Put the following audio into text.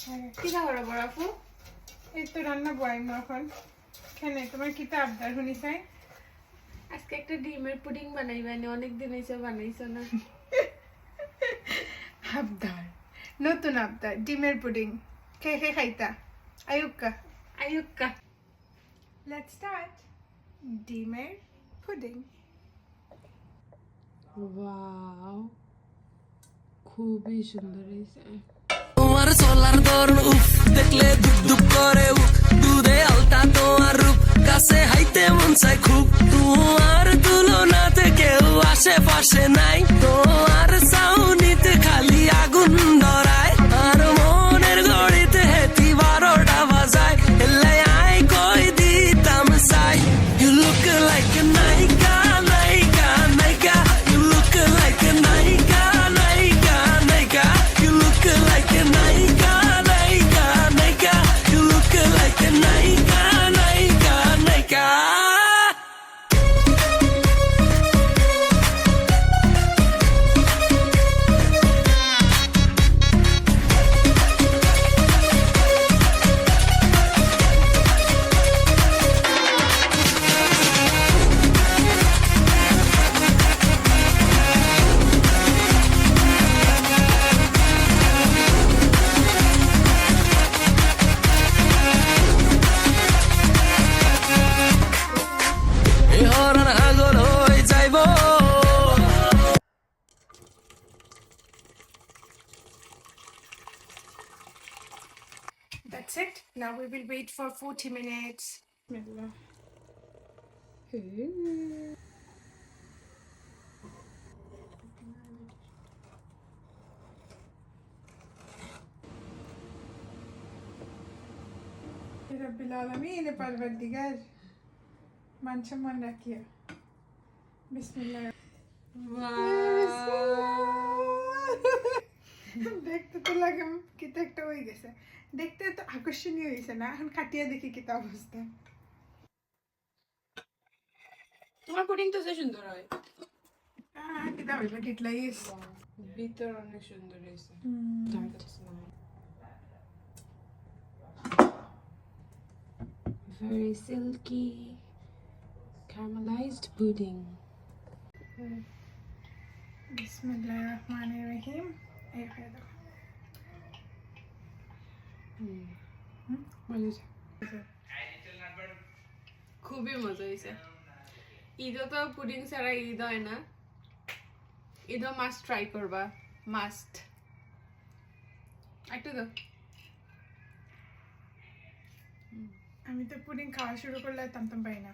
কি খাবার বড় আপু? এই তো রান্না বয় এখন খেনে তোমার কিতা আবদার শুনি চাই আজকে একটা ডিমের পুডিং বানাইবানি, অনেকদিন হয়েছে বানাইছো না। আবদার নতুন আবদার ডিমের পুডিং কে কে খাইতা আয়ুক্কা আয়ুক্কা, লেটস স্টার্ট ডিমের পুডিং ওয়াও, খুবই সুন্দর হয়েছে। তোমার সোলার দরন উফ দেখলে দুপ দুপ করে উফ দুধে আলতা তোমার রূপ কাছে হাইতে মন চায় খুব তোমার তুলনাতে কেউ আশেপাশে নাই তোমার সাউনিতে খালি আগুন ধরায় আর মনের গড়িতে হেতি 12টা বাজায় এলাই আই কই দিতাম চাই ইউ লুক লাইক এ নায়িকা নায়িকা নায়িকা ইউ লুক লাইক এ নায়িকা নায়িকা নায়িকা ইউ লুক লাইক এ নায়িকা নায়িকা নায়িকা ইউ লুক লাইক এ নায়িকা নায়িকা নায়িকা হরণ আগর হয়ে যাইব That's it. Now we will wait for 40 minutes. Bismillah. Rabbil Alameen, Parvardigar. मान सम्मान रखिए बिस्मिल्लाह দেখতে তো লাগে কিতা একটা হয়ে গেছে দেখতে তো আকর্ষণীয় হয়েছে না এখন কাটিয়ে দেখি কিতা অবস্থা তোমার পুডিং তো সে সুন্দর হয়, কিতা হইবে কিতলাইস ভিতর অনেক সুন্দর হয়েছে। Very silky caramelized pudding. বিসমিল্লাহির রহমানির রহিম এই হয়ে দেখো খুবই মজা হয়েছে। ঈদও তো পুডিং ছাড়া ঈদ হয় না, ঈদও মাস্ট ট্রাই করবা, মাস্ট। একটু তো আমি তো পুডিং খাওয়া শুরু করলে তামতাম পাই না